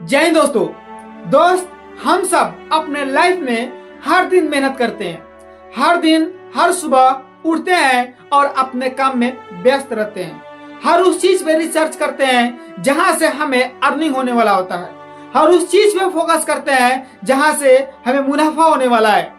जय हिंद दोस्त, हम सब अपने लाइफ में हर दिन मेहनत करते हैं। हर दिन हर सुबह उठते हैं और अपने काम में व्यस्त रहते हैं। हर उस चीज पे रिसर्च करते हैं जहां से हमें अर्निंग होने वाला होता है। हर उस चीज पे फोकस करते हैं जहां से हमें मुनाफा होने वाला है,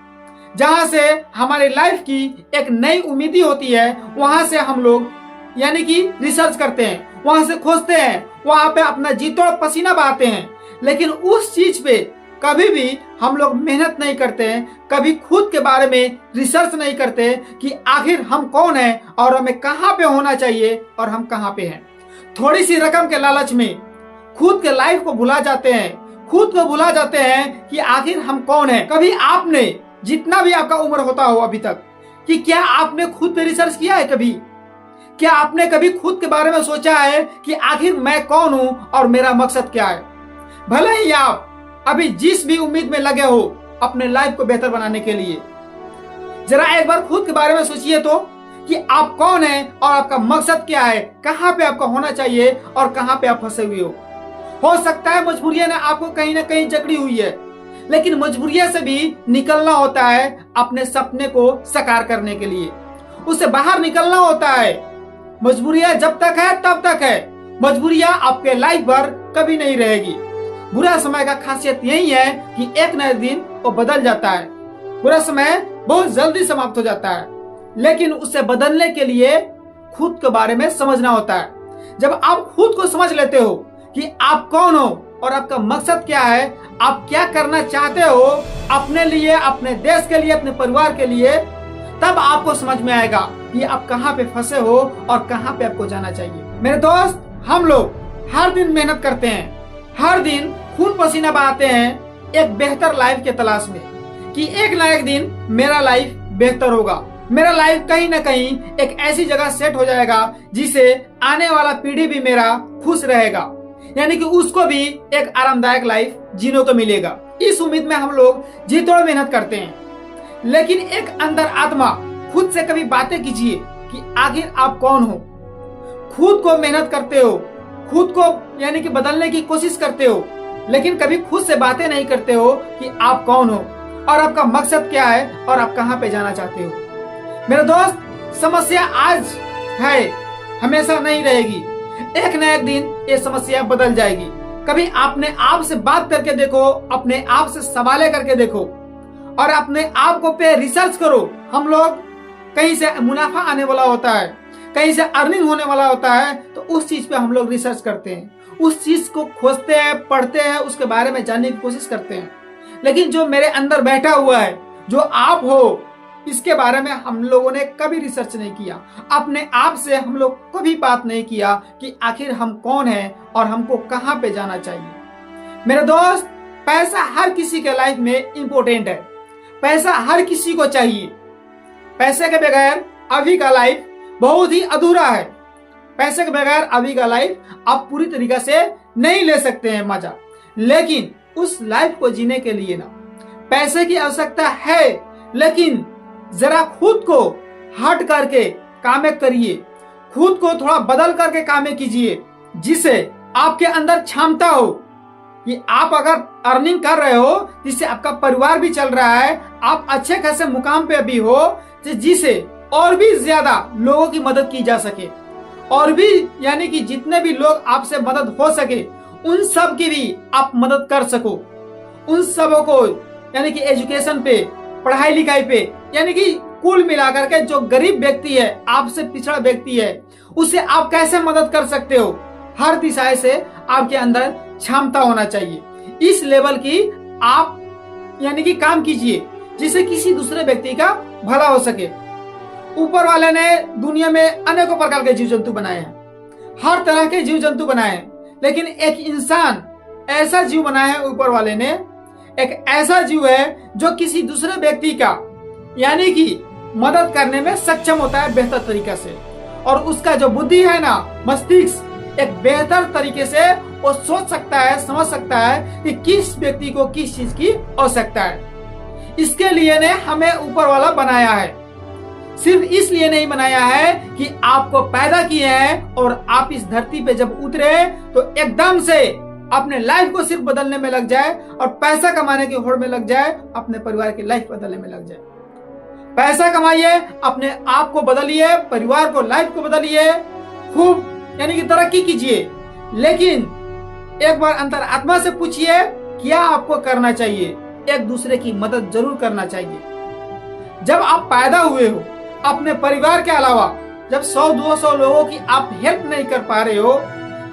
जहां से हमारी लाइफ की एक नई उम्मीद होती है। वहां से हम लोग यानी कि रिसर्च करते हैं, वहां से खोजते हैं, वहां पे अपना जी तोड़ पसीना बहाते हैं। लेकिन उस चीज पे कभी भी हम लोग मेहनत नहीं करते हैं, कभी खुद के बारे में रिसर्च नहीं करते कि आखिर हम कौन हैं और हमें कहां पे होना चाहिए और हम कहां पे हैं। थोड़ी सी रकम के लालच में खुद के लाइफ को भुला जाते हैं, खुद को भुला जाते हैं कि आखिर हम कौन हैं। कभी आपने जितना भी आपका उम्र होता हो अभी तक, कि क्या आपने खुद पे रिसर्च किया है? कभी क्या आपने कभी खुद के बारे में सोचा है कि आखिर मैं कौन हूं और मेरा मकसद क्या है? भले ही आप अभी जिस भी उम्मीद में लगे हो अपने लाइफ को बेहतर बनाने के लिए, जरा एक बार खुद के बारे में सोचिए तो कि आप कौन हैं और आपका मकसद क्या है, कहां पे आपको होना चाहिए और कहां पे आप फंसे हुए हो सकता है मजबूरियां ने आपको कहीं ना कहीं जकड़ी हुई है, लेकिन मजबूरियां से भी निकलना होता है अपने सपने को साकार करने के लिए। उससे बाहर निकलना होता है। मजबूरियां जब तक है तब तक है, मजबूरियां आपके लाइफ भर कभी नहीं रहेगी। बुरा समय का खासियत यही है कि एक न एक दिन वो बदल जाता है। बुरा समय बहुत जल्दी समाप्त हो जाता है, लेकिन उससे बदलने के लिए खुद के बारे में समझना होता है। जब आप खुद को समझ लेते हो कि आप कौन हो और आपका मकसद क्या है, आप क्या करना चाहते हो अपने लिए, अपने देश के लिए, अपने परिवार के लिए, तब आपको समझ में आएगा कि आप कहां पे फंसे हो और कहां पे आपको जाना चाहिए। मेरे दोस्त, हम लोग हर दिन मेहनत करते हैं, हर दिन खून पसीना बहाते हैं एक बेहतर लाइफ के तलाश में, कि एक ना एक दिन मेरा लाइफ बेहतर होगा। मेरा लाइफ कहीं ना कहीं एक ऐसी जगह सेट हो जाएगा जिसे आने वाला पीढ़ी भी मेरा खुश रहेगा, यानी कि उसको भी एक आरामदायक लाइफ जीने को मिलेगा। इस उम्मीद में हम लोग जी तोड़ मेहनत करते हैं। लेकिन एक अंदर आत्मा खुद से कभी बातें कीजिए कि आखिर आप कौन हो। खुद को मेहनत करते हो, खुद को यानी कि बदलने की कोशिश करते हो, लेकिन कभी खुद से बातें नहीं करते हो कि आप कौन हो और आपका मकसद क्या है और आप कहां पे जाना चाहते हो। मेरे दोस्त, समस्या आज है, हमेशा नहीं रहेगी। एक न एक दिन ये समस्या बदल जाएगी। कभी अपने आप से बात करके देखो, अपने आप से सवालें करके देखो और अपने आप को पे रिसर्च करो। हम लोग कहीं से मुनाफा आने वाला होता है, कहीं से अर्निंग होने वाला होता है, तो उस चीज पे हम लोग रिसर्च करते हैं, उस चीज को खोजते हैं, पढ़ते हैं, उसके बारे में जानने की कोशिश करते हैं। लेकिन जो मेरे अंदर बैठा हुआ है, जो आप हो, इसके बारे में हम लोगों ने कभी रिसर्च नहीं किया। अपने आप से हम लोग कभी बात नहीं किया कि आखिर हम कौन हैं और हमको कहां पे जाना चाहिए। मेरे दोस्त, पैसा हर किसी के लाइफ में इंपॉर्टेंट है, पैसा हर किसी को चाहिए। पैसे के बगैर अभी का लाइफ बहुत ही अधूरा है। पैसे के बगैर अभी का लाइफ आप पूरी तरीके से नहीं ले सकते हैं मजा। लेकिन उस लाइफ को जीने के लिए ना पैसे की आवश्यकता है, लेकिन जरा खुद को हट करके कामें करिए, खुद को थोड़ा बदल करके कामें कीजिए, जिससे आपके अंदर क्षमता हो कि आप अगर अर्निंग कर रहे हो, जिससे आपका परिवार भी चल रहा है, आप अच्छे खासे मुकाम पे भी हो, जिसे और भी ज्यादा लोगों की मदद की जा सके, और भी यानी कि जितने भी लोग आपसे मदद हो सके उन सब की भी आप मदद कर सको। उन सबों को यानी कि एजुकेशन पे, पढ़ाई लिखाई पे, यानी कि कुल मिलाकर के जो गरीब व्यक्ति है, आपसे पिछड़ा व्यक्ति है, उसे आप कैसे मदद कर सकते हो, हर दिशा से आपके अंदर क्षमता होना चाहिए। इस लेवल की आप यानी कि काम कीजिए जिससे किसी दूसरे व्यक्ति का भला हो सके। ऊपर वाले ने दुनिया में अनेकों प्रकार के जीव जंतु बनाए हैं, हर तरह के जीव जंतु बनाए हैं, लेकिन एक इंसान ऐसा जीव बनाया है ऊपर वाले ने, एक ऐसा जीव है जो किसी दूसरे व्यक्ति का यानी कि मदद करने में सक्षम होता है बेहतर तरीके से, और उसका जो बुद्धि है ना, मस्तिष्क, एक बेहतर तरीके से वो सोच सकता है, समझ सकता है कि किस व्यक्ति को किस चीज की आवश्यकता है। इसके लिए ने हमें ऊपर वाला बनाया है। सिर्फ इसलिए नहीं बनाया है कि आपको पैदा किए हैं और आप इस धरती पे जब उतरे तो एकदम से अपने लाइफ को सिर्फ बदलने में लग जाए और पैसा कमाने की होड़ में लग जाए, अपने परिवार की लाइफ बदलने में लग जाए। पैसा कमाइए, अपने आप को बदलिए, परिवार को, लाइफ को बदलिए, खूब यानी कि तरक्की कीजिए, लेकिन एक बार अंतरात्मा से पूछिए क्या आपको करना चाहिए। एक दूसरे की मदद जरूर करना चाहिए। जब आप पैदा हुए हो, अपने परिवार के अलावा जब 100-200 लोगों की आप हेल्प नहीं कर पा रहे हो,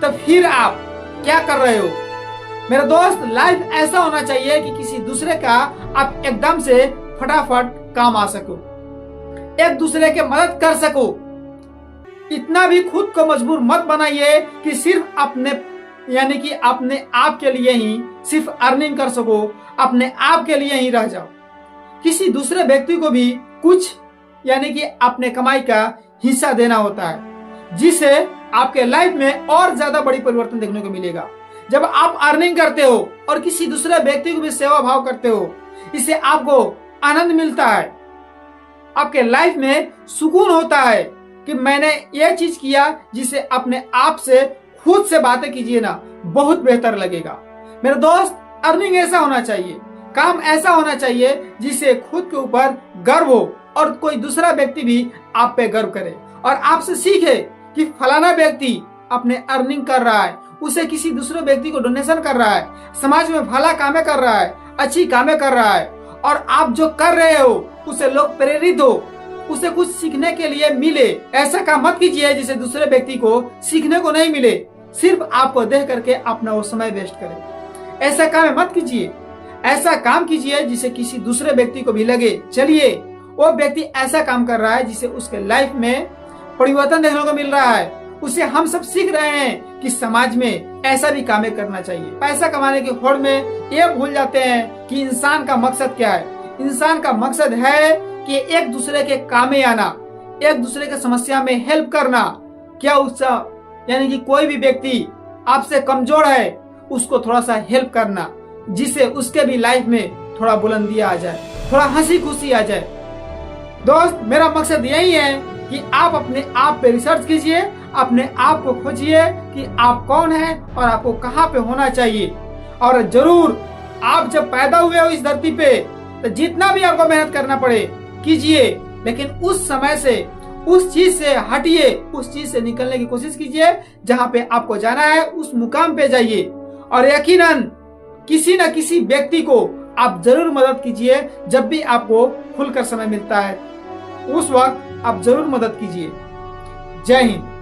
तब फिर आप क्या कर रहे हो? मेरे दोस्त, लाइफ ऐसा होना चाहिए कि किसी दूसरे का आप एकदम से फटाफट काम आ सको, एक दूसरे के मदद कर सको। इतना भी खुद को मजबूर मत बनाइए कि सिर्फ अपने यानी कि अपने आप के लिए ही सिर्फ अर्निंग कर सको, अपने आप के लिए ही रह जाओ। किसी दूसरे व्यक्ति को भी कुछ यानी कि अपने कमाई का हिस्सा देना होता है, जिससे आपके लाइफ में और ज्यादा बड़ी परिवर्तन देखने को मिलेगा। जब आप अर्निंग करते हो और किसी दूसरे व्यक्ति को भी सेवा भाव करते हो, इससे आपको आनंद मिलता है, आपके लाइफ में सुकून होता है कि मैंने ये चीज किया, जिसे अपने आप से खुद से बातें कीजिए ना, बहुत बेहतर लगेगा। मेरे दोस्त, अर्निंग ऐसा होना चाहिए, काम ऐसा होना चाहिए जिससे खुद के ऊपर गर्व हो और कोई दूसरा व्यक्ति भी आप पे गर्व करे और आपसे सीखे कि फलाना व्यक्ति अपने अर्निंग कर रहा है, उसे किसी दूसरे व्यक्ति को डोनेशन कर रहा है, समाज में भला कामें कर रहा है, अच्छी कामें कर रहा है, और आप जो कर रहे हो उसे लोग प्रेरित हो, उसे कुछ सीखने के लिए मिले। ऐसा काम मत कीजिए जिसे दूसरे व्यक्ति को सीखने को नहीं मिले, सिर्फ आपको देख करके अपना वो समय वेस्ट करे। ऐसा काम मत कीजिए, ऐसा काम कीजिए जिसे किसी दूसरे व्यक्ति को भी लगे चलिए वो व्यक्ति ऐसा काम कर रहा है जिसे उसके लाइफ में परिवर्तन देखने को मिल रहा है, उसे हम सब सीख रहे हैं कि समाज में ऐसा भी कामें करना चाहिए। पैसा कमाने की होड़ में ये भूल जाते हैं कि इंसान का मकसद क्या है। इंसान का मकसद है कि एक दूसरे के कामे आना, एक दूसरे के समस्या में हेल्प करना। क्या उसका यानी कि कोई भी व्यक्ति आपसे कमजोर है, उसको थोड़ा सा हेल्प करना, जिससे उसके भी लाइफ में थोड़ा बुलंदी आ जाए, थोड़ा हंसी खुशी आ जाए। दोस्त, मेरा मकसद यही है कि आप अपने आप पे रिसर्च कीजिए, अपने आप को खोजिए कि आप कौन हैं और आपको कहाँ पे होना चाहिए। और जरूर आप जब पैदा हुए हो इस धरती पे, तो जितना भी आपको मेहनत करना पड़े कीजिए, लेकिन उस समय से, उस चीज से हटिए, उस चीज से निकलने की कोशिश कीजिए। जहाँ पे आपको जाना है उस मुकाम पे जाइए, और यकीनन किसी न किसी व्यक्ति को आप जरूर मदद कीजिए। जब भी आपको खुलकर समय मिलता है, उस वक्त आप जरूर मदद कीजिए। जय हिंद।